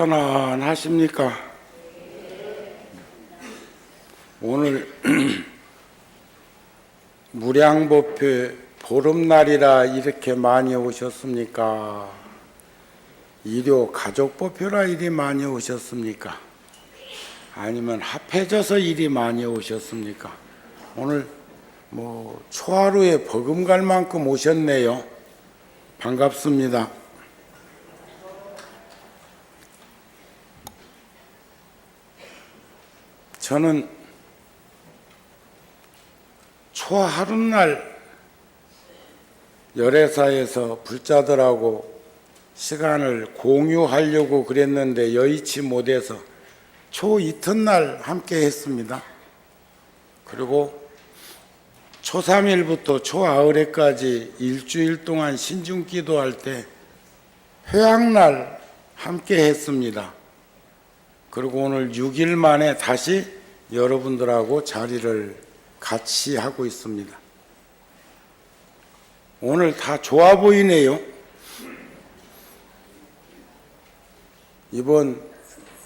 편안하십니까? 오늘 무량법회 보름날이라 이렇게 많이 오셨습니까? 일요 가족법회라 이리 많이 오셨습니까? 아니면 합해져서 이리 많이 오셨습니까? 오늘 초하루에 버금갈 만큼 오셨네요. 반갑습니다. 저는 초하룻날 열애사에서 불자들하고 시간을 공유하려고 그랬는데 여의치 못해서 초 이튿날 함께 했습니다. 그리고 초 3일부터 초 9일까지 일주일 동안 신중기도할 때 회양날 함께 했습니다. 그리고 오늘 6일 만에 다시 여러분들하고 자리를 같이 하고 있습니다. 오늘 다 좋아 보이네요. 이번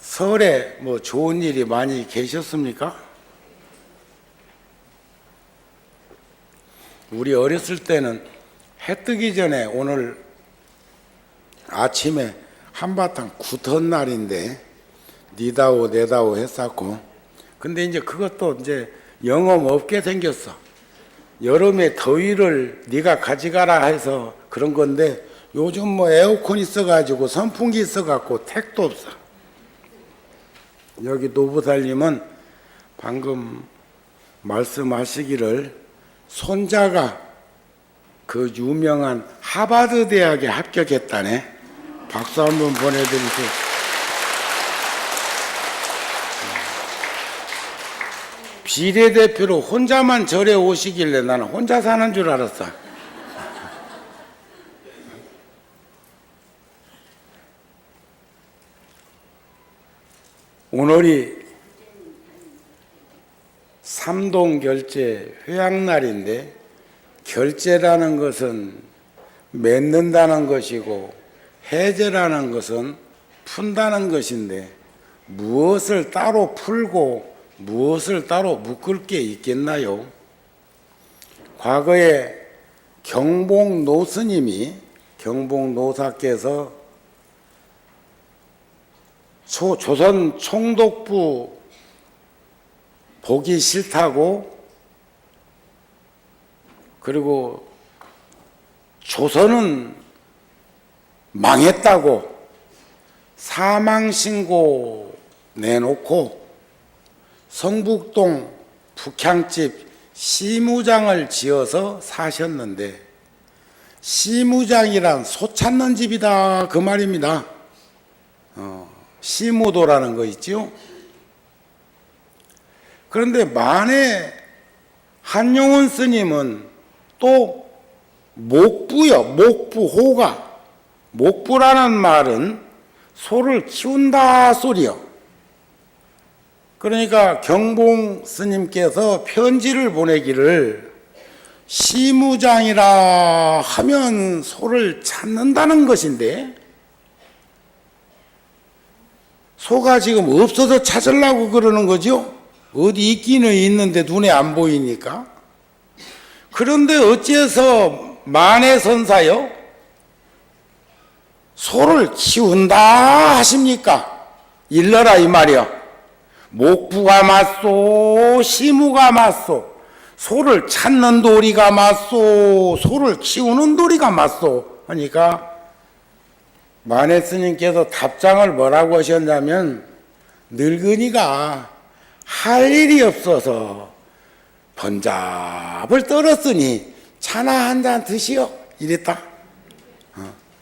설에 좋은 일이 많이 계셨습니까? 우리 어렸을 때는 해 뜨기 전에 오늘 아침에 한바탕 굳은 날인데 니다오 내다오 했었고, 근데 이제 그것도 이제 영업 없게 생겼어. 여름에 더위를 네가 가져가라 해서 그런 건데 요즘 에어컨 있어가지고 선풍기 있어갖고 택도 없어. 여기 노부살님은 방금 말씀하시기를 손자가 그 유명한 하버드 대학에 합격했다네. 박수 한번 보내드리세요. 비례대표로 혼자만 절에 오시길래 나는 혼자 사는 줄 알았어. 오늘이 삼동결제 회양날인데, 결제라는 것은 맺는다는 것이고 해제라는 것은 푼다는 것인데, 무엇을 따로 풀고 무엇을 따로 묶을 게 있겠나요? 과거에 경복노스님이, 경복노사께서 조선 총독부 보기 싫다고, 그리고 조선은 망했다고 사망신고 내놓고 성북동 북향집 시무장을 지어서 사셨는데, 시무장이란 소 찾는 집이다 그 말입니다. 시무도라는 거 있죠. 그런데 만에 한용운 스님은 또 목부요, 목부호가, 목부라는 말은 소를 키운다 소리요. 그러니까 경봉 스님께서 편지를 보내기를, 시무장이라 하면 소를 찾는다는 것인데 소가 지금 없어서 찾으려고 그러는 거죠. 어디 있기는 있는데 눈에 안 보이니까. 그런데 어째서 만해선사요 소를 키운다 하십니까? 일러라 이 말이요. 목부가 맞소, 시무가 맞소, 소를 찾는 도리가 맞소, 소를 키우는 도리가 맞소 하니까 만해 스님께서 답장을 뭐라고 하셨냐면, 늙은이가 할 일이 없어서 번잡을 떨었으니 차나 한잔 드시오 이랬다.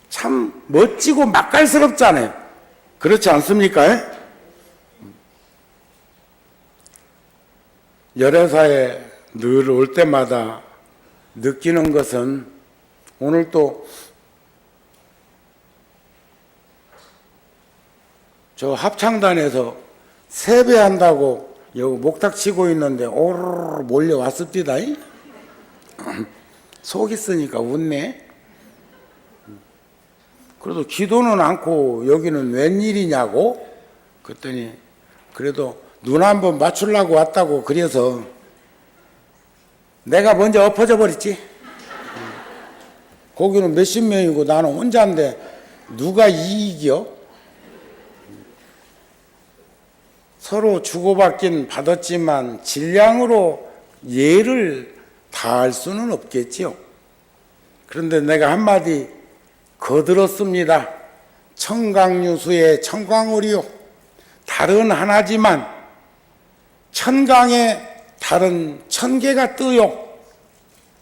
참 멋지고 맛깔스럽잖아요. 그렇지 않습니까? 열애사에 늘 올 때마다 느끼는 것은, 오늘 또 저 합창단에서 세배한다고 여기 목탁 치고 있는데 오르르 몰려왔습니다. 속 있으니까 웃네. 그래도 기도는 않고 여기는 웬일이냐고? 그랬더니 그래도 눈 한번 맞추려고 왔다고. 그래서 내가 먼저 엎어져 버렸지. 거기는 몇십 명이고 나는 혼자인데 누가 이익이요? 서로 주고받긴 받았지만 질량으로 예를 다할 수는 없겠지요. 그런데 내가 한마디 거들었습니다. 청강유수의 청광오리요. 달은 하나지만 천강에 달은 1000개가 뜨요.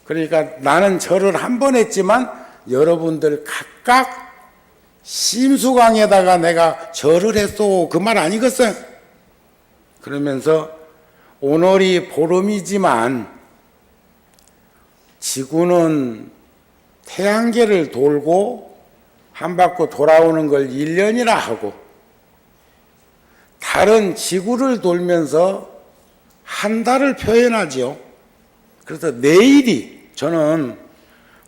그러니까 나는 절을 한 번 했지만 여러분들 각각 심수강에다가 내가 절을 했소. 그 말 아니겠어요? 그러면서 오늘이 보름이지만 지구는 태양계를 돌고 한 바퀴 돌아오는 걸 1년이라 하고 달은 지구를 돌면서 한 달을 표현하지요. 그래서 내일이, 저는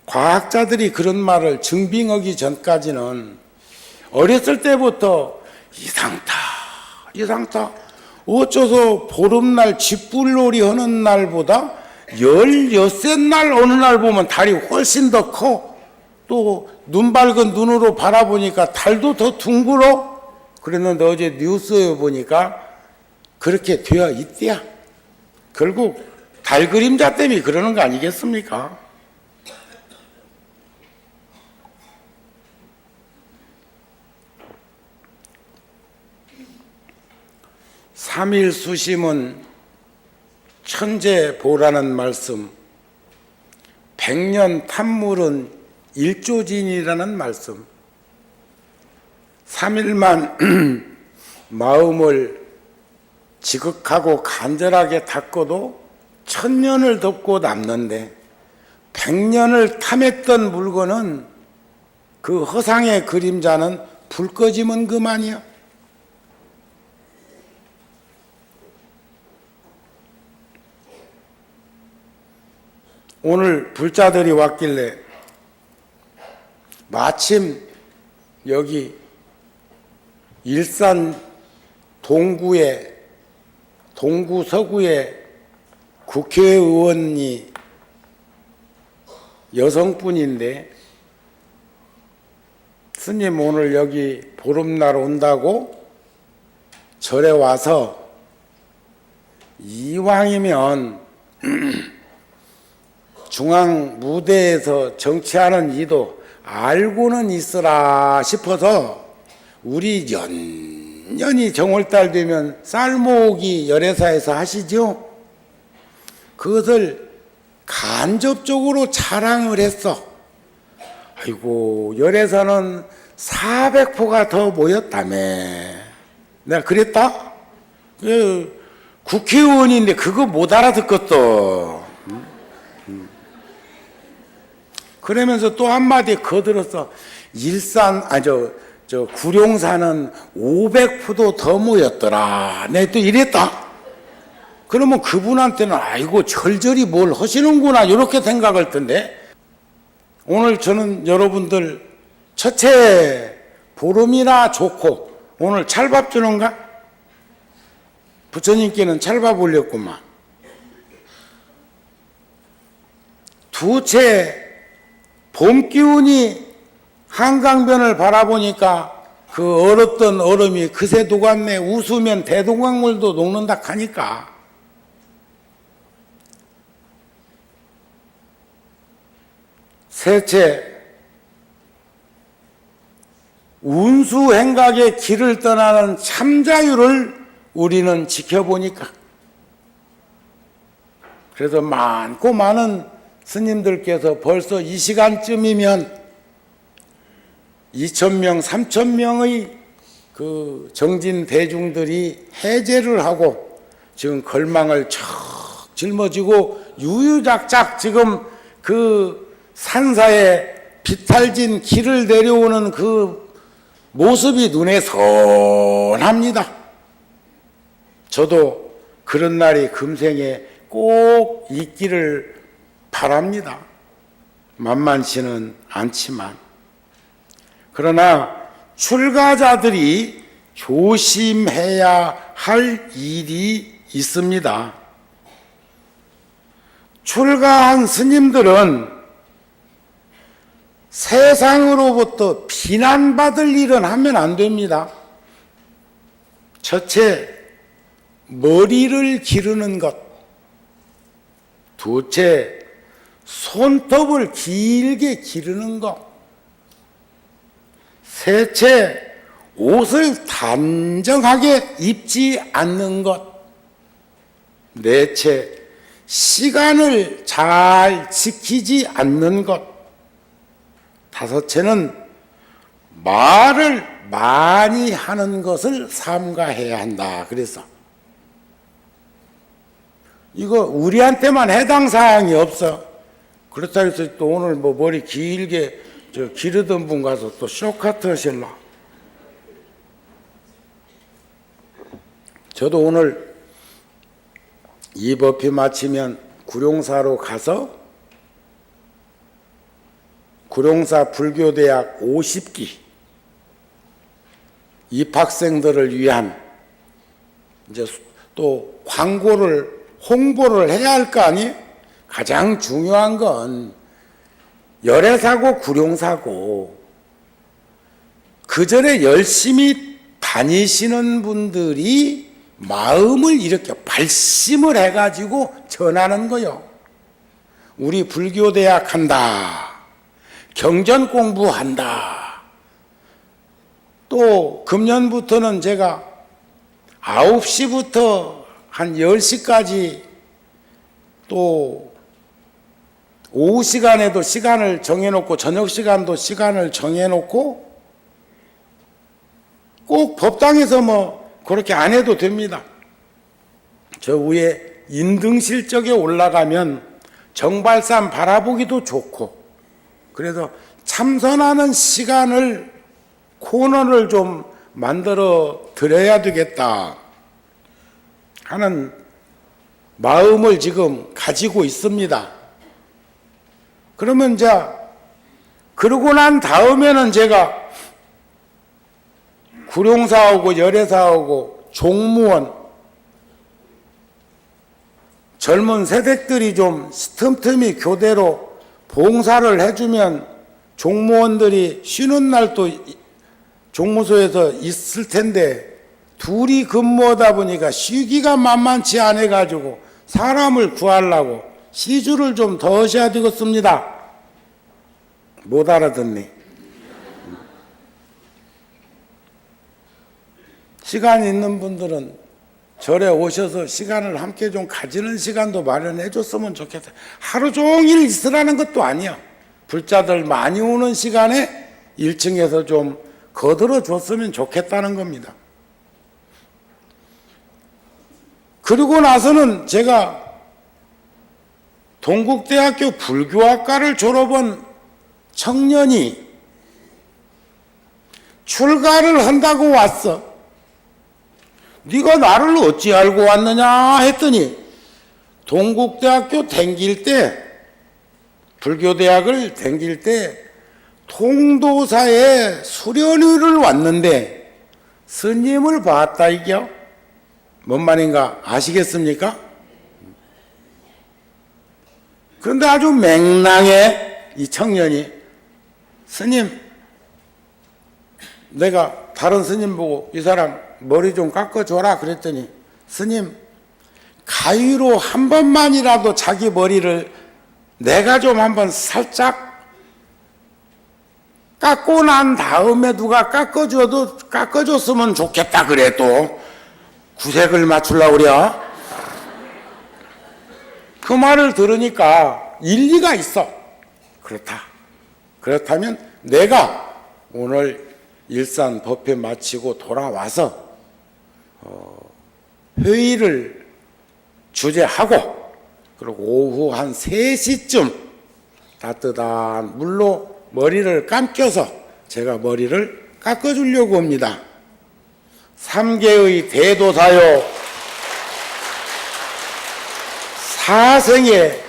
과학자들이 그런 말을 증빙하기 전까지는 어렸을 때부터 이상타 어째서 보름날 집불놀이 하는 날보다 16날 어느 날 보면 달이 훨씬 더 커. 또 눈 밝은 눈으로 바라보니까 달도 더 둥글어. 그랬는데 어제 뉴스에 보니까 그렇게 되어 있대야. 결국 달 그림자 때문에 그러는 거 아니겠습니까? 삼일수심은 천재보라는 말씀, 백년 탐물은 일조진이라는 말씀. 3일만 마음을 지극하고 간절하게 닦고도 1000년을 덮고 남는데 100년을 탐했던 물건은 그 허상의 그림자는 불 꺼지면 그만이야. 오늘 불자들이 왔길래 마침 여기 일산 동구 서구에 국회의원이 여성분인데 스님 오늘 여기 보름날 온다고 절에 와서 이왕이면 중앙 무대에서 정치하는 이도 알고는 있으라 싶어서 우리 연년이 정월달 되면 쌀모으기 열애사에서 하시죠? 그것을 간접적으로 자랑을 했어. 아이고 열애사는 400포가 더 모였다며. 내가 그랬다? 국회의원인데 그거 못 알아듣겠어. 그러면서 또 한마디 거들었어. 구룡산은 500포도 더 모였더라. 내가 또 이랬다. 그러면 그분한테는 아이고 절절히 뭘 하시는구나 이렇게 생각할 텐데, 오늘 저는 여러분들 첫째 보름이나 좋고 오늘 찰밥 주는가? 부처님께는 찰밥 올렸구만. 두째 봄 기운이 한강변을 바라보니까 그 얼었던 얼음이 그새 녹았네. 웃으면 대동강물도 녹는다 하니까. 셋째, 운수행각의 길을 떠나는 참자유를 우리는 지켜보니까. 그래서 많고 많은 스님들께서 벌써 이 시간쯤이면 2000명, 3000명의 그 정진 대중들이 해제를 하고 지금 걸망을 척 짊어지고 유유작작 지금 그 산사에 비탈진 길을 내려오는 그 모습이 눈에 선합니다. 저도 그런 날이 금생에 꼭 있기를 바랍니다. 만만치는 않지만. 그러나 출가자들이 조심해야 할 일이 있습니다. 출가한 스님들은 세상으로부터 비난받을 일은 하면 안 됩니다. 첫째, 머리를 기르는 것. 둘째, 손톱을 길게 기르는 것. 셋째, 옷을 단정하게 입지 않는 것. 넷째, 시간을 잘 지키지 않는 것. 다섯째는 말을 많이 하는 것을 삼가해야 한다. 그래서 이거 우리한테만 해당 사항이 없어. 그렇다 해서 또 오늘 뭐 머리 길게 기르던 분 가서 또 쇼카트 하실라. 저도 오늘 이 법회 마치면 구룡사로 가서 구룡사 불교대학 50기 입학생들을 위한 이제 또 홍보를 해야 할 거 아니? 가장 중요한 건 열애사고 구룡사고 그 전에 열심히 다니시는 분들이 마음을 이렇게 발심을 해가지고 전하는 거요. 우리 불교대학 한다. 경전 공부한다. 또 금년부터는 제가 9시부터 한 10시까지 또 오후 시간에도 시간을 정해놓고 저녁 시간도 시간을 정해놓고 꼭 법당에서 뭐 그렇게 안 해도 됩니다. 저 위에 인등실 쪽에 올라가면 정발산 바라보기도 좋고 그래서 참선하는 시간을 코너를 좀 만들어 드려야 되겠다 하는 마음을 지금 가지고 있습니다. 그러면 그러고 난 다음에는 제가 구룡사하고 열애사하고 종무원 젊은 세대들이 좀 틈틈이 교대로 봉사를 해주면 종무원들이 쉬는 날도 종무소에서 있을 텐데 둘이 근무하다 보니까 쉬기가 만만치 않아가지고 사람을 구하려고 시주를 좀 더 하셔야 되겠습니다. 못 알아듣니? 시간 있는 분들은 절에 오셔서 시간을 함께 좀 가지는 시간도 마련해 줬으면 좋겠다. 하루 종일 있으라는 것도 아니야. 불자들 많이 오는 시간에 1층에서 좀 거들어 줬으면 좋겠다는 겁니다. 그리고 나서는 제가 동국대학교 불교학과를 졸업한 청년이 출가를 한다고 왔어. 네가 나를 어찌 알고 왔느냐 했더니 동국대학교 댕길 때 불교대학을 댕길 때 통도사에 수련회를 왔는데 스님을 봤다 이겨? 뭔 말인가 아시겠습니까? 그런데 아주 맹랑해 이 청년이 스님 내가 다른 스님 보고 이 사람 머리 좀 깎아줘라 그랬더니 스님 가위로 한 번만이라도 자기 머리를 내가 좀 한번 살짝 깎고 난 다음에 누가 깎아줬으면 좋겠다 그래도 구색을 맞추려고 그래. 그 말을 들으니까 일리가 있어. 그렇다면 내가 오늘 일산 법회 마치고 돌아와서 회의를 주재하고 그리고 오후 한 3시쯤 따뜻한 물로 머리를 감겨서 제가 머리를 깎아주려고 합니다. 3계의 대도사요 사생의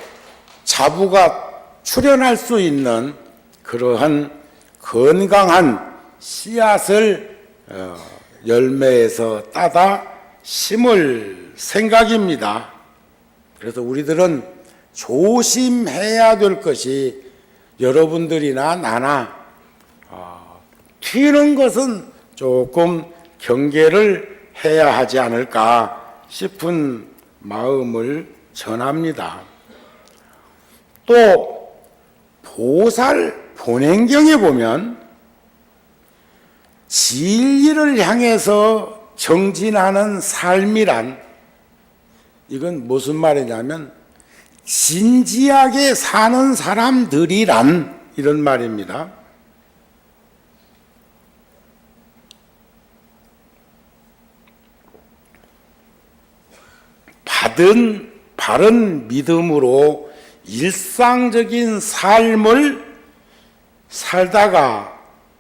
자부가 출현할 수 있는 그러한 건강한 씨앗을 열매에서 따다 심을 생각입니다. 그래서 우리들은 조심해야 될 것이 여러분들이나 나나 튀는 것은 조금 경계를 해야 하지 않을까 싶은 마음을 전합니다. 또 보살 본행경에 보면 진리를 향해서 정진하는 삶이란, 이건 무슨 말이냐면 진지하게 사는 사람들이란 이런 말입니다. 받은 바른 믿음으로 일상적인 삶을 살다가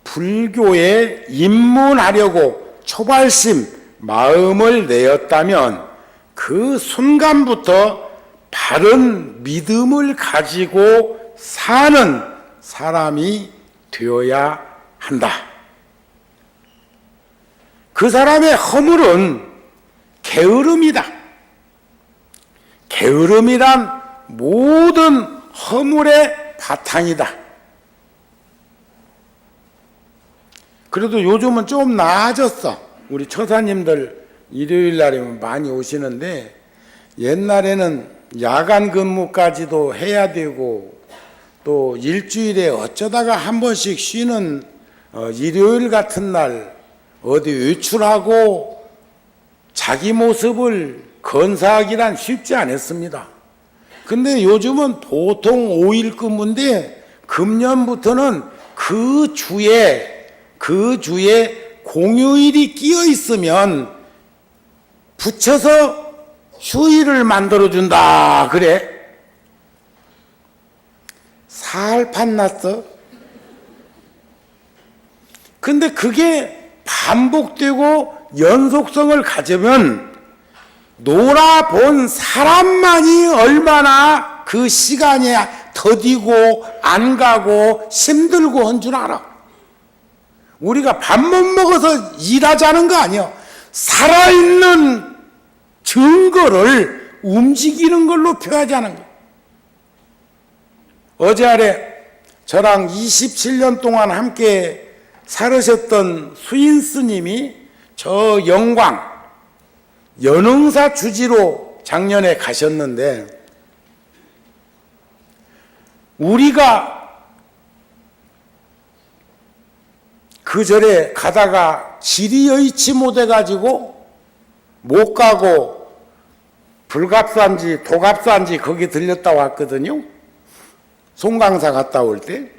불교에 입문하려고 초발심 마음을 내었다면 그 순간부터 바른 믿음을 가지고 사는 사람이 되어야 한다. 그 사람의 허물은 게으름이다. 게으름이란 모든 허물의 바탕이다. 그래도 요즘은 좀 나아졌어. 우리 처사님들 일요일 날이면 많이 오시는데, 옛날에는 야간 근무까지도 해야 되고 또 일주일에 어쩌다가 한 번씩 쉬는 일요일 같은 날 어디 외출하고 자기 모습을 건사하기란 쉽지 않았습니다. 근데 요즘은 보통 5일 근무인데 금년부터는 그 주에 공휴일이 끼어 있으면 붙여서 휴일을 만들어준다 그래. 살판 났어. 근데 그게 반복되고 연속성을 가지면 놀아본 사람만이 얼마나 그 시간이 더디고 안 가고 힘들고 한 줄 알아. 우리가 밥 못 먹어서 일하자는 거 아니야. 살아있는 증거를 움직이는 걸로 표하자는 거. 어제 아래 저랑 27년 동안 함께 살으셨던 수인 스님이 저 영광 연흥사 주지로 작년에 가셨는데, 우리가 그 절에 가다가 질이 여의치 못해가지고 못 가고 불갑산지 도갑산지 거기 들렸다 왔거든요. 송강사 갔다 올 때.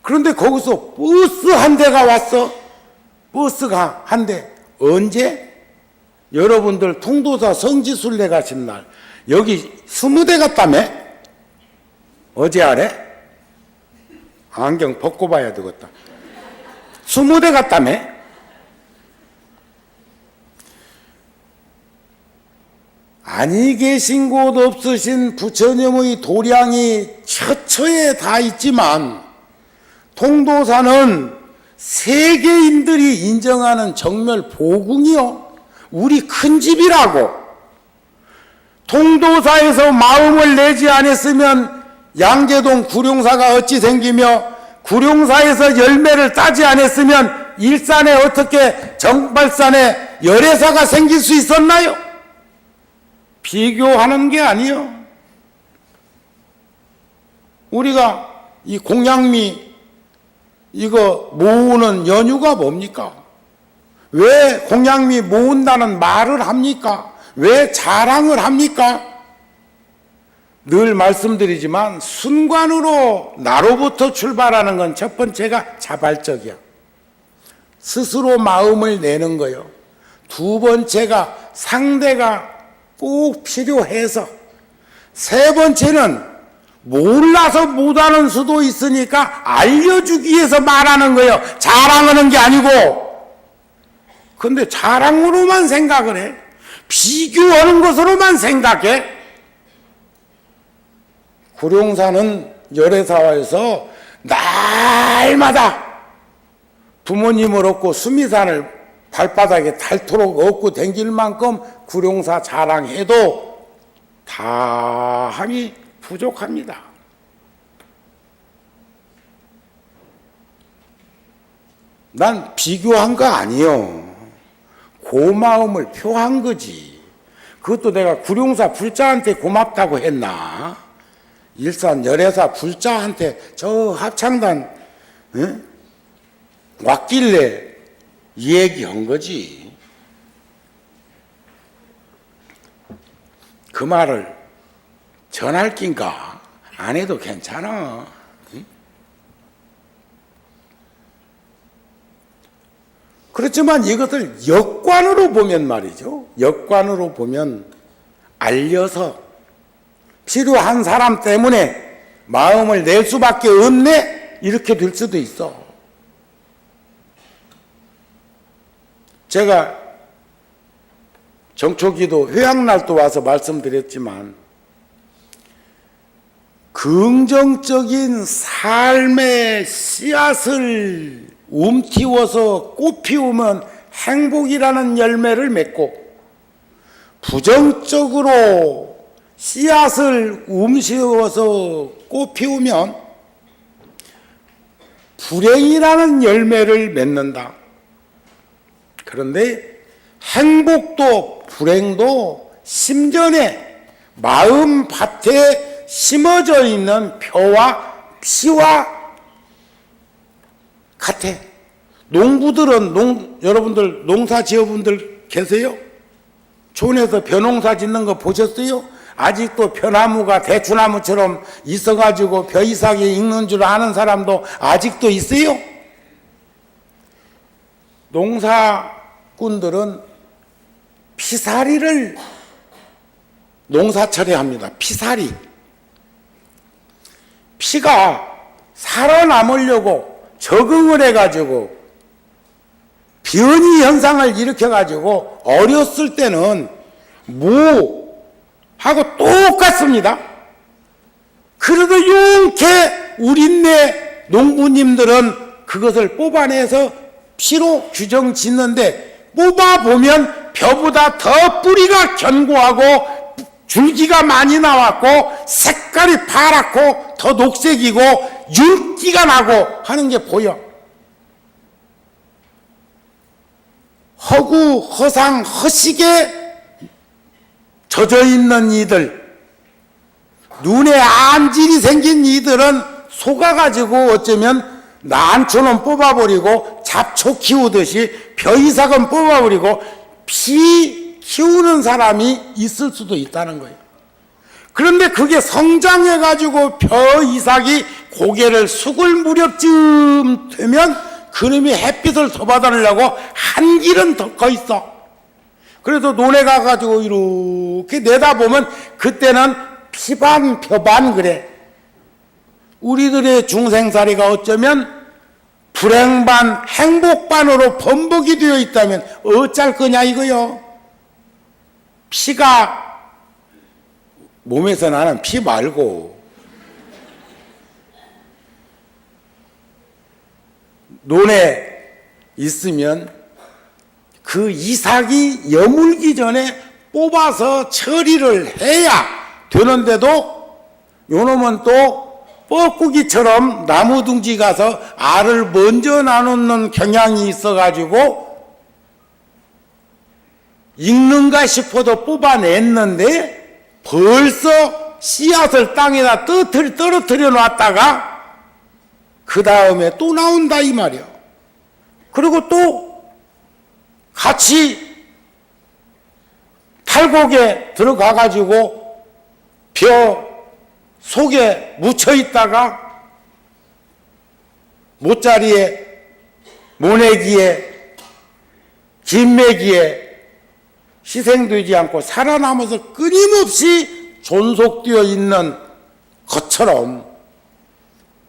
그런데 거기서 버스 한 대가 왔어. 버스가 한 대. 언제? 여러분들 통도사 성지순례 가신 날 여기 20대 갔다며? 어제 아래? 안경 벗고 봐야 되겠다. 20대 갔다며? 아니 계신 곳 없으신 부처님의 도량이 처처에 다 있지만 통도사는 세계인들이 인정하는 정말 보궁이요. 우리 큰 집이라고. 통도사에서 마음을 내지 않았으면 양재동 구룡사가 어찌 생기며, 구룡사에서 열매를 따지 않았으면 일산에 어떻게 정발산에 열애사가 생길 수 있었나요? 비교하는 게 아니요. 우리가 이 공양미 이거 모으는 연유가 뭡니까? 왜 공양미 모은다는 말을 합니까? 왜 자랑을 합니까? 늘 말씀드리지만 순관으로 나로부터 출발하는 건 첫 번째가 자발적이야. 스스로 마음을 내는 거요. 두 번째가 상대가 꼭 필요해서, 세 번째는 몰라서 못하는 수도 있으니까 알려주기 위해서 말하는 거예요. 자랑하는 게 아니고. 근데 자랑으로만 생각을 해. 비교하는 것으로만 생각해. 구룡사는 열애사화에서 날마다 부모님을 얻고 수미산을 발바닥에 닳도록 얻고 댕길 만큼 구룡사 자랑해도 다함이 부족합니다. 난 비교한 거 아니요. 고마움을 표한 거지. 그것도 내가 구룡사 불자한테 고맙다고 했나? 일산 열애사 불자한테 저 합창단 왔길래 이 얘기한 거지. 그 말을 전할 낀가? 안 해도 괜찮아. 그렇지만 이것을 역관으로 보면 말이죠. 역관으로 보면 알려서 필요한 사람 때문에 마음을 낼 수밖에 없네? 이렇게 될 수도 있어. 제가 정초기도 회양날도 와서 말씀드렸지만 긍정적인 삶의 씨앗을 움틔워서 꽃 피우면 행복이라는 열매를 맺고 부정적으로 씨앗을 움씌워서 꽃 피우면 불행이라는 열매를 맺는다. 그런데 행복도 불행도 심전에 마음 밭에 심어져 있는 벼와 피와 같아. 농부들은 여러분들 농사 지어분들 계세요? 촌에서 벼농사 짓는 거 보셨어요? 아직도 벼나무가 대추나무처럼 있어가지고 벼 이삭이 익는 줄 아는 사람도 아직도 있어요? 농사꾼들은 피사리를 농사철에 합니다. 피사리. 피가 살아남으려고 적응을 해가지고 변이 현상을 일으켜가지고 어렸을 때는 하고 똑같습니다. 그래도 용케 우리네 농부님들은 그것을 뽑아내서 피로 규정 짓는데 뽑아보면 벼보다 더 뿌리가 견고하고 줄기가 많이 나왔고 색깔이 파랗고 더 녹색이고 윤기가 나고 하는 게 보여. 허구, 허상, 허식에 젖어있는 이들, 눈에 안질이 생긴 이들은 속아가지고 어쩌면 난초는 뽑아버리고 잡초 키우듯이 벼이삭은 뽑아버리고 피 키우는 사람이 있을 수도 있다는 거예요. 그런데 그게 성장해가지고 벼이삭이 고개를 숙을 무렵쯤 되면 그놈이 햇빛을 더 받으려고 한 길은 더 있어. 그래서 논에 가가지고 이렇게 내다보면 그때는 피반 벼반 그래. 우리들의 중생살이가 어쩌면 불행반 행복반으로 번복이 되어 있다면 어쩔 거냐 이거요. 피가 몸에서 나는 피 말고 논에 있으면 그 이삭이 여물기 전에 뽑아서 처리를 해야 되는데도 요놈은 또 뻐꾸기처럼 나무둥지 가서 알을 먼저 나누는 경향이 있어가지고 익는가 싶어도 뽑아냈는데 벌써 씨앗을 땅에다 떨어뜨려 놨다가 그 다음에 또 나온다 이 말이야. 그리고 또 같이 탈곡에 들어가가지고 벼 속에 묻혀있다가 모짜리에 모내기에 김매기에 희생되지 않고 살아남아서 끊임없이 존속되어 있는 것처럼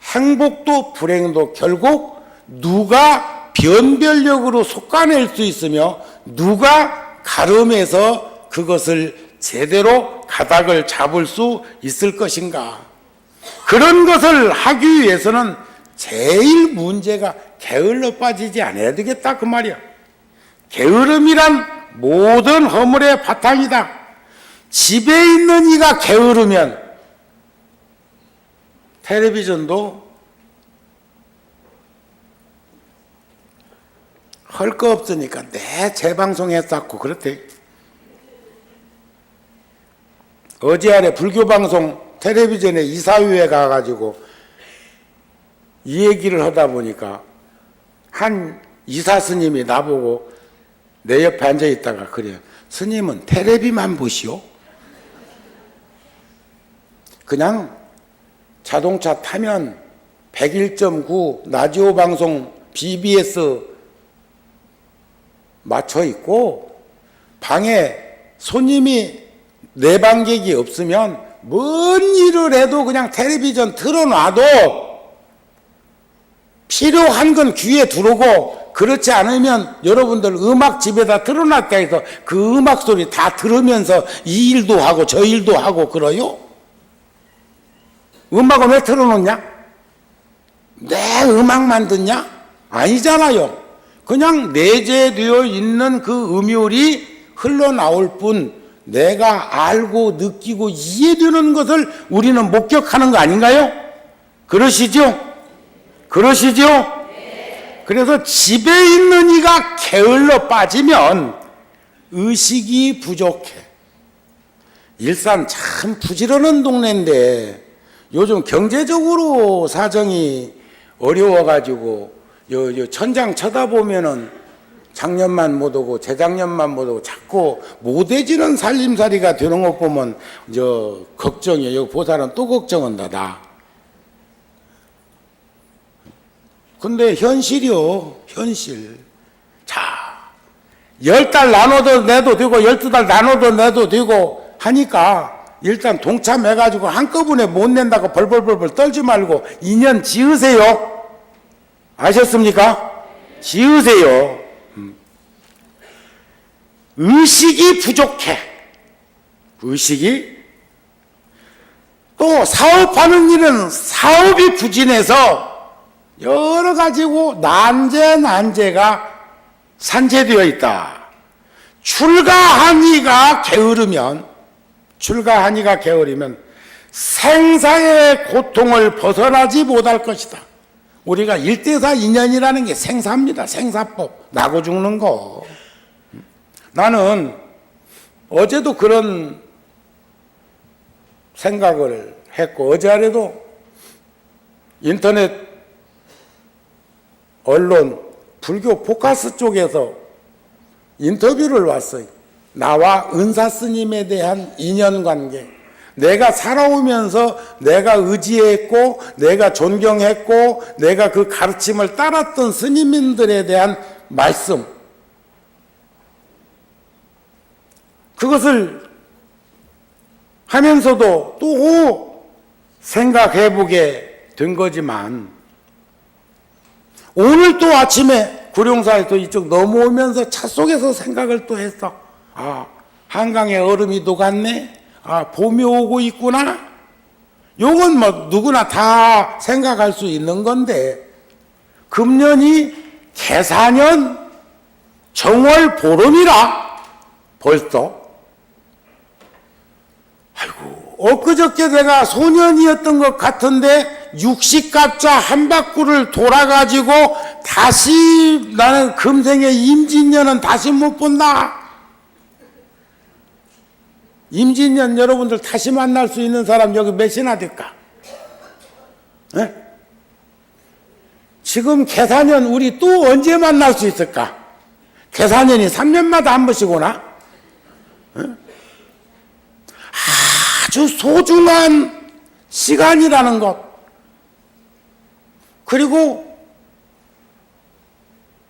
행복도 불행도 결국 누가 변별력으로 솎아낼 수 있으며 누가 가름해서 그것을 제대로 가닥을 잡을 수 있을 것인가. 그런 것을 하기 위해서는 제일 문제가 게을러 빠지지 않아야 되겠다 그 말이야. 게으름이란 모든 허물의 바탕이다. 집에 있는 이가 게으르면 텔레비전도 할 거 없으니까 내 재방송 했었고 그렇대. 어제 안에 불교방송 텔레비전에 이사회에 가가지고 이 얘기를 하다 보니까 한 이사 스님이 나보고 내 옆에 앉아 있다가 그래요. 스님은 텔레비만 보시오? 그냥 자동차 타면 101.9 라디오 방송 BBS 맞춰 있고 방에 손님이 내방객이 없으면 뭔 일을 해도 그냥 텔레비전 틀어놔도 필요한 건 귀에 들어오고 그렇지 않으면 여러분들 음악 집에다 틀어놨다 해서 그 음악 소리 다 들으면서 이 일도 하고 저 일도 하고 그래요? 음악은 왜 틀어놓냐? 내 음악만 듣냐? 아니잖아요. 그냥 내재되어 있는 그 음율이 흘러나올 뿐 내가 알고 느끼고 이해되는 것을 우리는 목격하는 거 아닌가요? 그러시죠? 그러시죠? 그래서 집에 있는 이가 게을러 빠지면 의식이 부족해. 일산 참 부지런한 동네인데 요즘 경제적으로 사정이 어려워가지고 요 천장 쳐다보면은 작년만 못 오고 재작년만 못 오고 자꾸 못해지는 살림살이가 되는 것 보면 저 걱정이에요. 여기 보살은 또 걱정한다 나. 근데 현실이요, 현실. 자, 10달 나눠도 내도 되고 12달 나눠도 내도 되고 하니까 일단 동참해가지고 한꺼번에 못 낸다고 벌벌벌벌 떨지 말고 2년 지으세요. 아셨습니까? 지으세요. 의식이 부족해. 의식이. 또 사업하는 일은 사업이 부진해서 여러 가지고 난제가 산재되어 있다. 출가하니가 게으르면 생사의 고통을 벗어나지 못할 것이다. 우리가 1대4 인연이라는 게 생사입니다. 생사법. 나고 죽는 거. 나는 어제도 그런 생각을 했고 어제 아래도 인터넷 언론 불교 포커스 쪽에서 인터뷰를 왔어요. 나와 은사 스님에 대한 인연관계. 내가 살아오면서 내가 의지했고 내가 존경했고 내가 그 가르침을 따랐던 스님들에 대한 말씀, 그것을 하면서도 또 생각해보게 된 거지만 오늘 또 아침에 구룡사에서 이쪽 넘어오면서 차 속에서 생각을 또 했어. 아, 한강에 얼음이 녹았네. 아, 봄이 오고 있구나. 요건 뭐 누구나 다 생각할 수 있는 건데 금년이 개사년 정월 보름이라 벌써. 아이고, 엊그저께 내가 소년이었던 것 같은데 60갑자 한 바퀴를 돌아가지고 다시 나는 금생의 임진년은 다시 못 본다. 임진년 여러분들 다시 만날 수 있는 사람 여기 몇이나 될까? 네? 지금 개사년 우리 또 언제 만날 수 있을까? 개사년이 3년마다 한 번씩 오나? 네? 아주 소중한 시간이라는 것. 그리고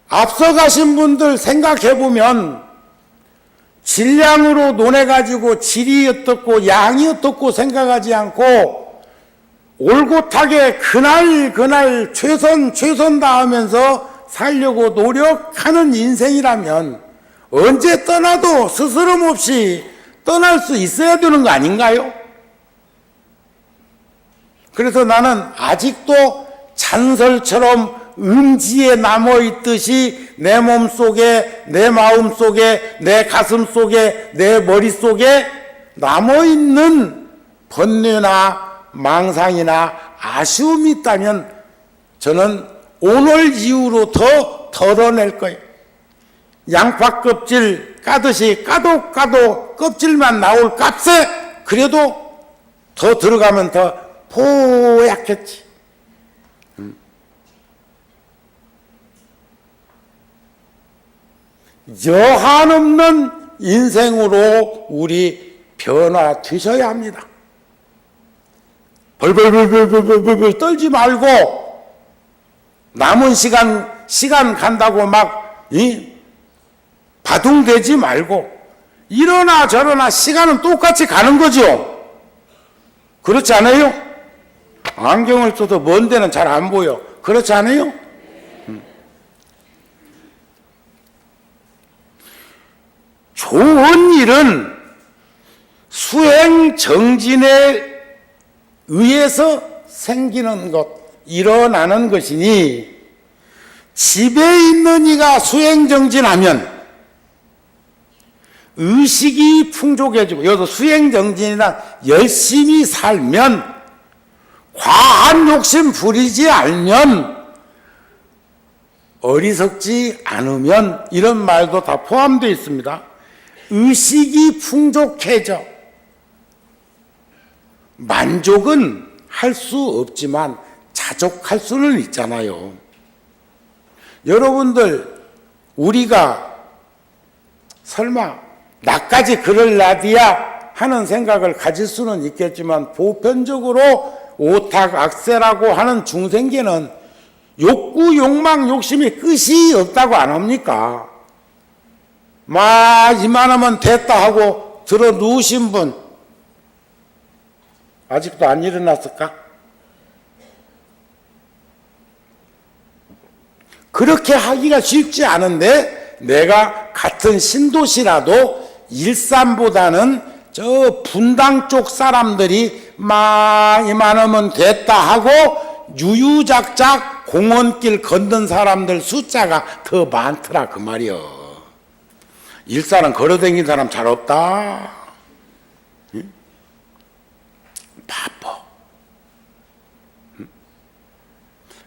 앞서가신 분들 생각해보면 질량으로 논해가지고 질이 어떻고 양이 어떻고 생각하지 않고 올곧하게 그날 최선 다하면서 살려고 노력하는 인생이라면 언제 떠나도 스스럼 없이 떠날 수 있어야 되는 거 아닌가요? 그래서 나는 아직도 산설처럼 음지에 남아있듯이 내 몸속에, 내 마음속에, 내 가슴속에, 내 머릿속에 남아있는 번뇌나 망상이나 아쉬움이 있다면 저는 오늘 이후로 더 덜어낼 거예요. 양파 껍질 까듯이 까도 껍질만 나올 값에 그래도 더 들어가면 더 보얗겠지. 여한 없는 인생으로 우리 변화되셔야 합니다. 벌벌 떨지 말고 남은 시간 간다고 막 바둥대지 말고 이러나 저러나 시간은 똑같이 가는 거죠. 그렇지 않아요? 안경을 써도 먼 데는 잘 안 보여. 그렇지 않아요? 좋은 일은 수행 정진에 의해서 생기는 것, 일어나는 것이니 집에 있는 이가 수행 정진하면 의식이 풍족해지고 여기서 수행 정진이란 열심히 살면 과한 욕심 부리지 않으면 어리석지 않으면 이런 말도 다 포함되어 있습니다. 의식이 풍족해져 만족은 할 수 없지만 자족할 수는 있잖아요. 여러분들 우리가 설마 나까지 그럴라디야 하는 생각을 가질 수는 있겠지만 보편적으로 오탁악세라고 하는 중생계는 욕구, 욕망, 욕심이 끝이 없다고 안 합니까? 이만하면 됐다 하고 들어 누우신 분 아직도 안 일어났을까? 그렇게 하기가 쉽지 않은데 내가 같은 신도시라도 일산보다는 저 분당 쪽 사람들이 이만하면 됐다 하고 유유작작 공원길 걷는 사람들 숫자가 더 많더라 그 말이요. 일산은 걸어다니는 사람 잘 없다. 응? 바빠. 응?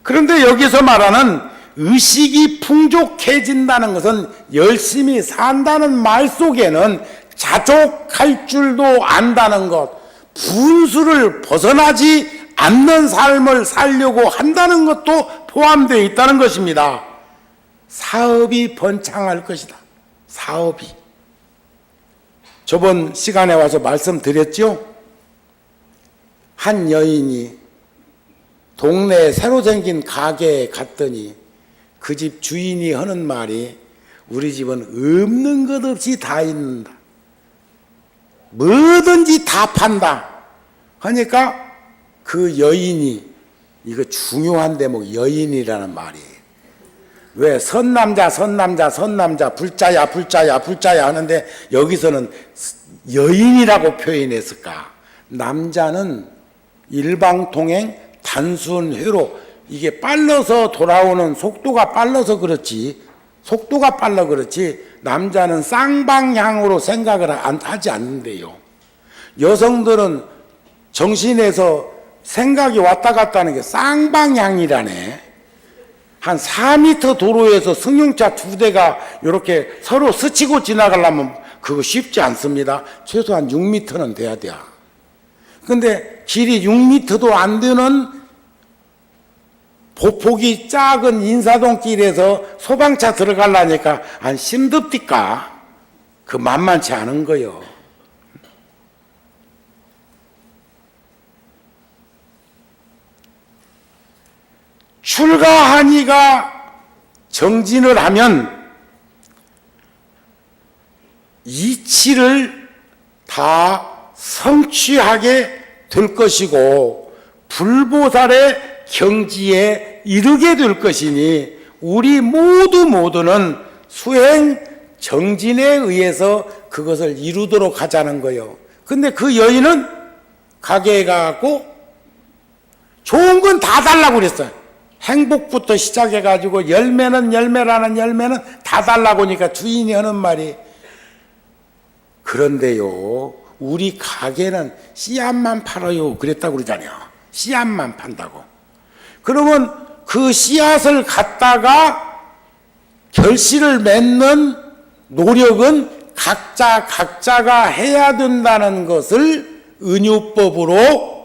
그런데 여기서 말하는 의식이 풍족해진다는 것은 열심히 산다는 말 속에는 자족할 줄도 안다는 것, 분수를 벗어나지 않는 삶을 살려고 한다는 것도 포함되어 있다는 것입니다. 사업이 번창할 것이다. 사업이. 저번 시간에 와서 말씀드렸죠? 한 여인이 동네에 새로 생긴 가게에 갔더니 그 집 주인이 하는 말이 우리 집은 없는 것 없이 다 있는다. 뭐든지 다 판다. 하니까 그 여인이 이거 중요한 대목 여인이라는 말이에요. 왜 선남자 불자야 하는데 여기서는 여인이라고 표현했을까? 남자는 일방통행 단순회로 이게 빨라서 돌아오는 속도가 빨라서 그렇지 남자는 쌍방향으로 생각을 하지 않는데요. 여성들은 정신에서 생각이 왔다 갔다 하는 게 쌍방향이라네. 한 4m 도로에서 승용차 2대가 이렇게 서로 스치고 지나가려면 그거 쉽지 않습니다. 최소한 6m는 돼야 돼. 근데 길이 6m도 안 되는 보폭이 작은 인사동길에서 소방차 들어가려니까 안 힘듭니까? 그 만만치 않은 거요. 출가하니가 정진을 하면 이치를 다 성취하게 될 것이고 불보살의 경지에 이르게 될 것이니 우리 모두는 수행 정진에 의해서 그것을 이루도록 하자는 거예요. 근데 그 여인은 가게에 가고 좋은 건 다 달라고 그랬어요. 행복부터 시작해가지고 열매는 열매라는 열매는 다 달라고 하니까 주인이 하는 말이 그런데요 우리 가게는 씨앗만 팔아요 그랬다고 그러잖아요. 씨앗만 판다고. 그러면 그 씨앗을 갖다가 결실을 맺는 노력은 각자가 해야 된다는 것을 은유법으로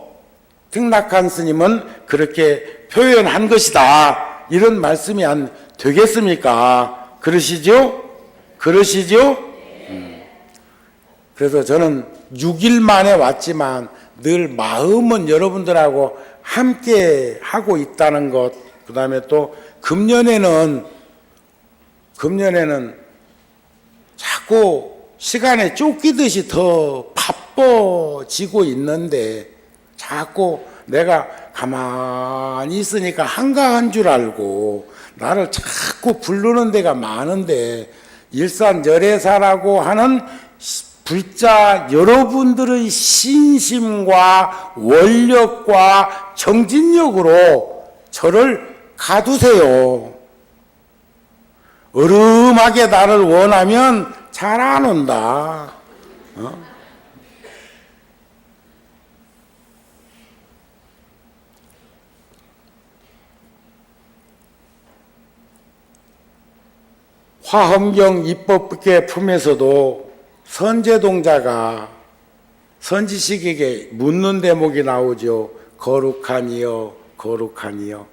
등락한 스님은 그렇게 표현한 것이다. 이런 말씀이 안 되겠습니까? 그러시죠? 그래서 저는 6일 만에 왔지만 늘 마음은 여러분들하고 함께 하고 있다는 것, 그 다음에 또 금년에는 자꾸 시간에 쫓기듯이 더 바빠지고 있는데 자꾸 내가 가만히 있으니까 한가한 줄 알고 나를 자꾸 부르는 데가 많은데 일산열애사라고 하는 불자 여러분들의 신심과 원력과 정진력으로 저를 가두세요. 얼음하게 나를 원하면 잘 안 온다. 화엄경 입법계 품에서도 선제동자가 선지식에게 묻는 대목이 나오죠. 거룩하니요 거룩하니요.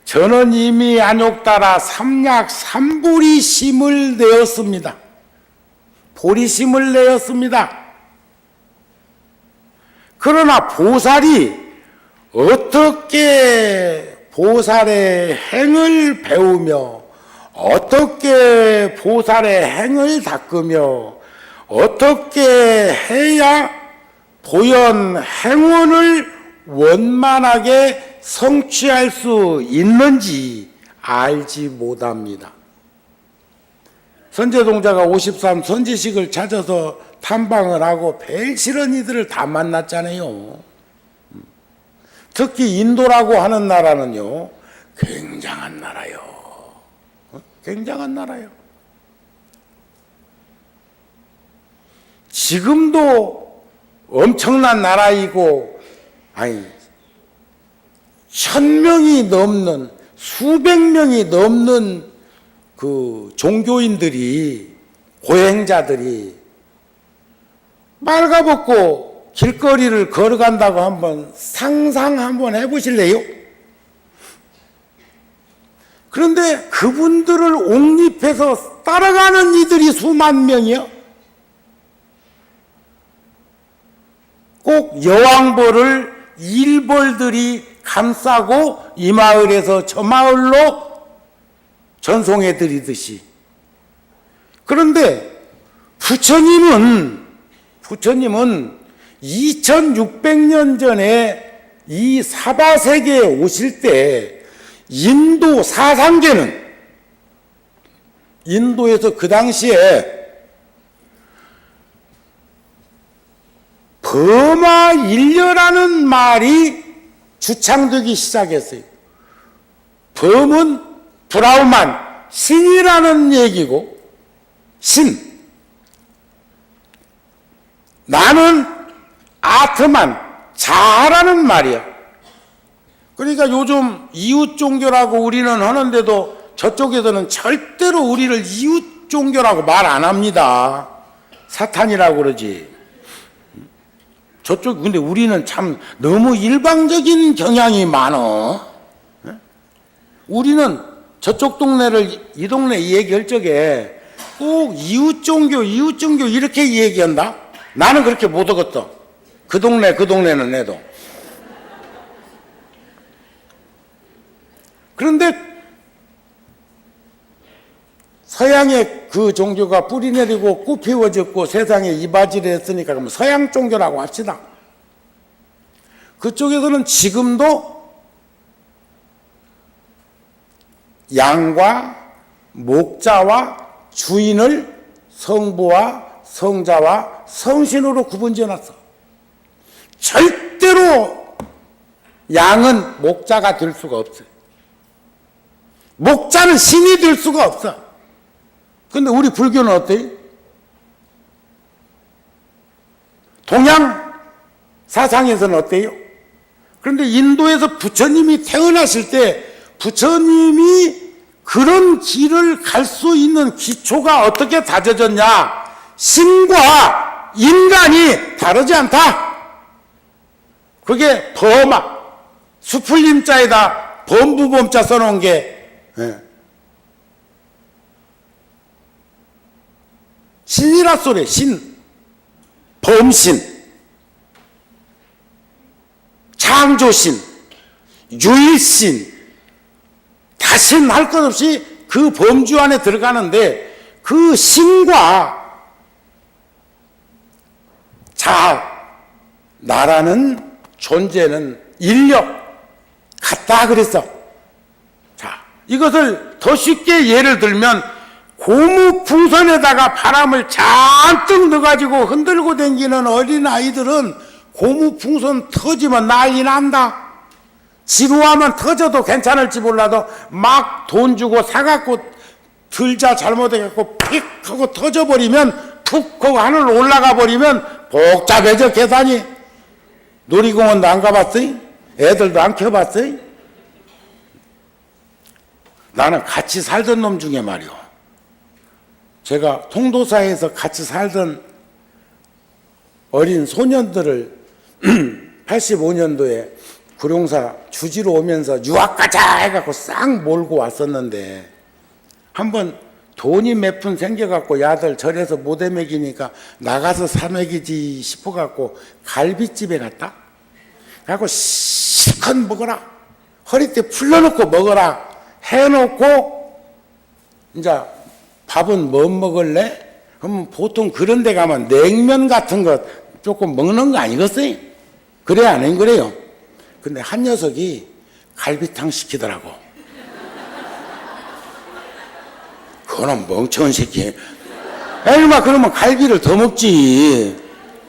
저는 이미 안욕따라 삼약 삼보리 심을 내었습니다. 보리심을 내었습니다. 그러나 보살이 어떻게 보살의 행을 배우며 어떻게 보살의 행을 닦으며 어떻게 해야 보현 행원을 원만하게 성취할 수 있는지 알지 못합니다. 선제동자가 53 선지식을 찾아서 탐방을 하고 별실한 이들을 다 만났잖아요. 특히 인도라고 하는 나라는요 굉장한 나라요. 굉장한 나라요. 지금도 엄청난 나라이고, 아니, 1000명이 넘는, 수백 명이 넘는 그 종교인들이, 고행자들이 빨가벗고 길거리를 걸어간다고 한번 상상 한번 해보실래요? 그런데 그분들을 옹립해서 따라가는 이들이 수만 명이요. 꼭 여왕벌을 일벌들이 감싸고 이 마을에서 저 마을로 전송해 드리듯이. 그런데 부처님은 2600년 전에 이 사바세계에 오실 때 인도 사상계는 인도에서 그 당시에 범아인려라는 말이 주창되기 시작했어요. 범은 브라우만, 신이라는 얘기고, 신. 나는 아트만, 자아라는 말이야. 그러니까 요즘 이웃 종교라고 우리는 하는데도 저쪽에서는 절대로 우리를 이웃 종교라고 말 안 합니다. 사탄이라고 그러지. 저쪽, 근데 우리는 참 너무 일방적인 경향이 많어. 우리는 저쪽 동네를 이 동네 얘기할 적에 꼭 이웃 종교 이렇게 얘기한다? 나는 그렇게 못 하겠어. 그 동네는 내도. 그런데 서양의 그 종교가 뿌리 내리고 꽃 피워졌고 세상에 이바지를 했으니까 그럼 서양 종교라고 합시다. 그쪽에서는 지금도 양과 목자와 주인을 성부와 성자와 성신으로 구분지어놨어. 절대로 양은 목자가 될 수가 없어요. 목자는 신이 될 수가 없어. 근데 우리 불교는 어때요? 동양 사상에서는 어때요? 그런데 인도에서 부처님이 태어나실 때 부처님이 그런 길을 갈 수 있는 기초가 어떻게 다져졌냐? 신과 인간이 다르지 않다. 그게 범아, 수풀림자에다 범부범자 써놓은 게 신이라 소리. 신, 범신, 창조신, 유일신, 다신 할 것 없이 그 범주 안에 들어가는데 그 신과 나라는 존재는 인력 같다 그랬어. 자, 이것을 더 쉽게 예를 들면 고무풍선에다가 바람을 잔뜩 넣어가지고 흔들고 다니는 어린아이들은 고무풍선 터지면 난리 난다. 지루하면 터져도 괜찮을지 몰라도 막 돈 주고 사갖고 들자 잘못해갖고 픽 하고 터져버리면 푹 하고 하늘로 올라가 버리면 복잡해져 계단이. 놀이공원도 안 가봤어요? 애들도 안 켜봤어요? 나는 같이 살던 놈 중에 말이요, 제가 통도사에서 같이 살던 어린 소년들을 85년도에 구룡사 주지로 오면서 유학 가자 해갖고 싹 몰고 왔었는데 한번 돈이 몇 푼 생겨갖고 야들 절에서 못 해먹이니까 나가서 사 먹이지 싶어갖고 갈비집에 갔다. 그래갖고 실컷 먹어라. 허리띠 풀러놓고 먹어라. 해놓고 이제 밥은 뭐 먹을래? 그러면 보통 그런 데 가면 냉면 같은 거 조금 먹는 거 아니겠어요? 그래 안 그래요? 근데 한 녀석이 갈비탕 시키더라고. 그거는 멍청한 새끼. 얼마 그러면 갈비를 더 먹지.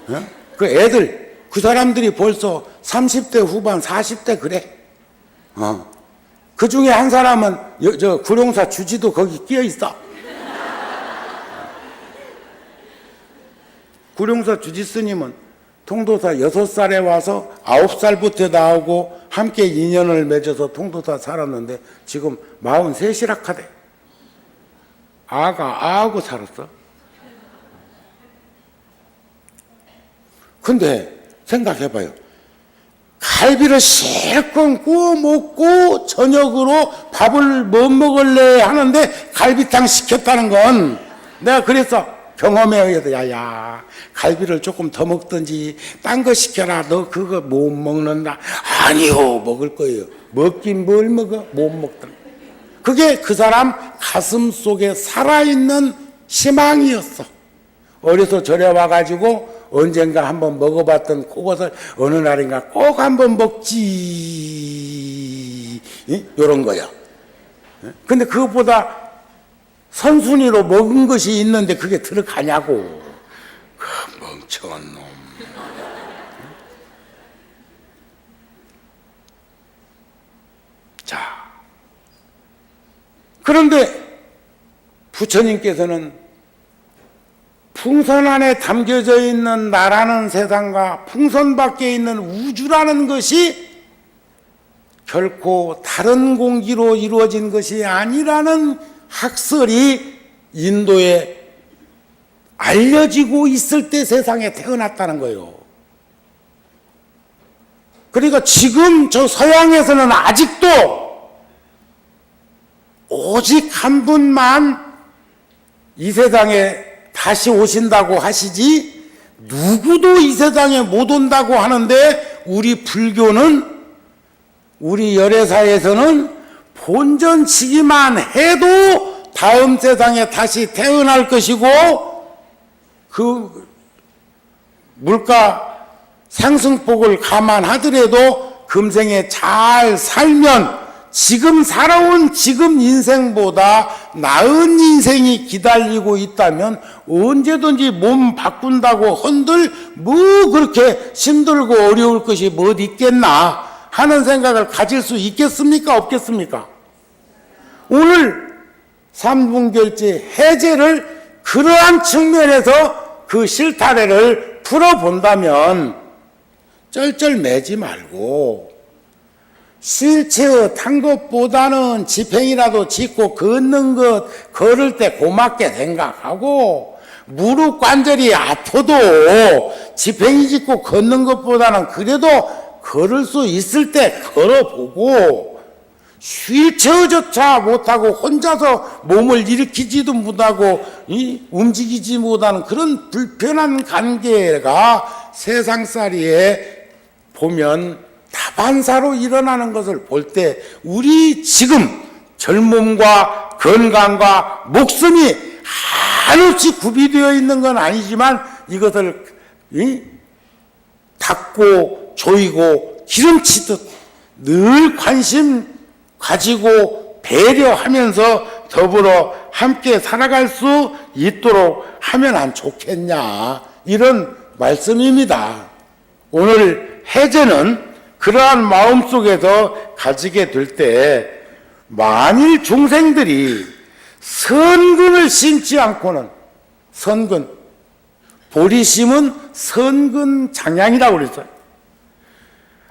어? 그 애들, 그 사람들이 벌써 30대 후반, 40대 그래. 그 중에 한 사람은 저 구룡사 주지도 거기 끼어 있어. 구룡사 주지 스님은 통도사 6살에 와서 9살부터 나오고 함께 인연을 맺어서 통도사 살았는데 지금 43이라 하대. 아하고 살았어. 근데 생각해봐요. 갈비를 실컷 구워 먹고 저녁으로 밥을 못 먹을래 하는데 갈비탕 시켰다는 건 내가 그래서 경험에 의해서 야야 갈비를 조금 더 먹든지 딴 거 시켜라. 너 그거 못 먹는다. 아니요, 먹을 거예요. 먹긴 뭘 먹어? 못 먹더라. 그게 그 사람 가슴 속에 살아있는 희망이었어. 어려서 절에 와가지고 언젠가 한번 먹어봤던 그것을 어느 날인가 꼭 한번 먹지. 이런 거야. 근데 그것보다 선순위로 먹은 것이 있는데 그게 들어가냐고. 그 멍청한 놈. 자, 그런데 부처님께서는 풍선 안에 담겨져 있는 나라는 세상과 풍선 밖에 있는 우주라는 것이 결코 다른 공기로 이루어진 것이 아니라는 학설이 인도에 알려지고 있을 때 세상에 태어났다는 거예요. 그러니까 지금 저 서양에서는 아직도 오직 한 분만 이 세상에 다시 오신다고 하시지 누구도 이 세상에 못 온다고 하는데 우리 불교는, 우리 열애사에서는 본전치기만 해도 다음 세상에 다시 태어날 것이고 그 물가 상승폭을 감안하더라도 금생에 잘 살면 지금 살아온 지금 인생보다 나은 인생이 기다리고 있다면 언제든지 몸 바꾼다고 흔들 뭐 그렇게 힘들고 어려울 것이 뭐 있겠나 하는 생각을 가질 수 있겠습니까? 없겠습니까? 오늘 3분결제 해제를 그러한 측면에서 그 실타래를 풀어본다면 쩔쩔매지 말고 실체의 탄 것보다는 지팽이라도 짚고 걷는 것, 걸을 때 고맙게 생각하고 무릎 관절이 아파도 지팽이 짚고 걷는 것보다는 그래도 걸을 수 있을 때 걸어보고 휠체어조차 못하고 혼자서 몸을 일으키지도 못하고 움직이지 못하는 그런 불편한 관계가 세상살이에 보면 다반사로 일어나는 것을 볼 때 우리 지금 젊음과 건강과 목숨이 한없이 구비되어 있는 건 아니지만 이것을 닦고 조이고 기름치듯 늘 관심 가지고 배려하면서 더불어 함께 살아갈 수 있도록 하면 안 좋겠냐, 이런 말씀입니다. 오늘 해제는 그러한 마음속에서 가지게 될 때 만일 중생들이 선근을 심지 않고는, 선근, 보리심은 선근 장량이라고 그랬어요.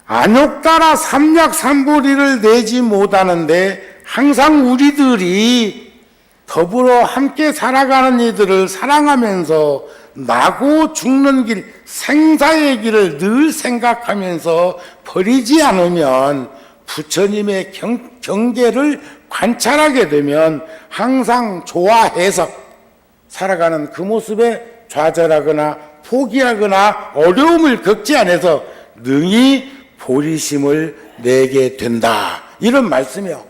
안욕 따라 삼약삼보리를 내지 못하는데 항상 우리들이 더불어 함께 살아가는 이들을 사랑하면서 나고 죽는 길, 생사의 길을 늘 생각하면서 버리지 않으면 부처님의 경계를 관찰하게 되면 항상 좋아해서 살아가는 그 모습에 좌절하거나 포기하거나 어려움을 겪지 않아서 능히 보리심을 내게 된다, 이런 말씀이요.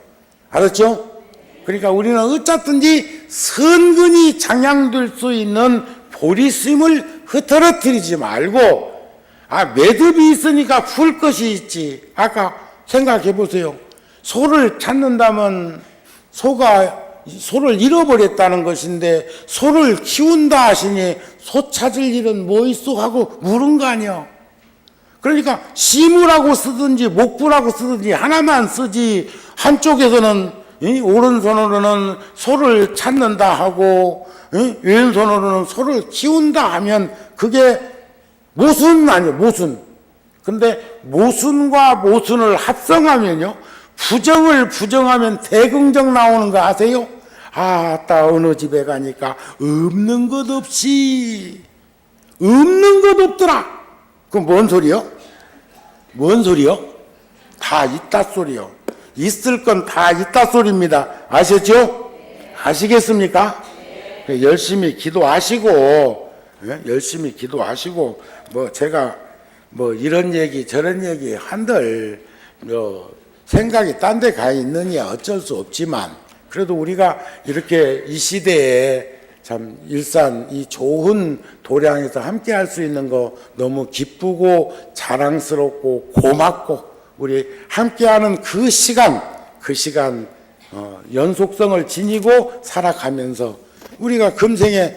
알았죠? 그러니까 우리는 어쨌든지 선근이 장양될 수 있는 보리심을 흐트러뜨리지 말고, 매듭이 있으니까 풀 것이 있지. 아까 생각해 보세요. 소를 찾는다면 소를 잃어버렸다는 것인데 소를 키운다 하시니 소 찾을 일은 뭐 있어 하고 물은 거 아니야. 그러니까 시무라고 쓰든지 목부라고 쓰든지 하나만 쓰지, 한쪽에서는 오른손으로는 소를 찾는다 하고 왼손으로는 소를 키운다 하면 그게 모순 아니에요, 모순. 근데 모순과 모순을 합성하면요, 부정을 부정하면 대긍정 나오는 거 아세요? 아따 어느 집에 가니까 없는 것 없이 없는 것 없더라. 그럼 뭔 소리요? 뭔 소리요? 다 있다 소리요. 있을 건 다 있다 소리입니다. 아셨죠? 아시겠습니까? 열심히 기도하시고, 열심히 기도하시고, 제가 이런 얘기 저런 얘기 한들 생각이 딴 데 가 있느냐 어쩔 수 없지만, 그래도 우리가 이렇게 이 시대에 참 일산 이 좋은 도량에서 함께 할 수 있는 거 너무 기쁘고 자랑스럽고 고맙고, 우리 함께하는 그 시간 연속성을 지니고 살아가면서 우리가 금생에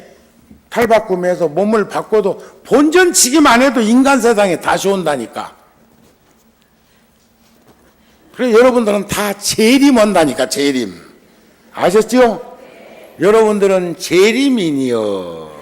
탈바꿈해서 몸을 바꿔도 본전치기만 해도 인간 세상에 다시 온다니까. 그래 여러분들은 다 재림 온다니까, 재림. 아셨죠? 여러분들은 재림이니요.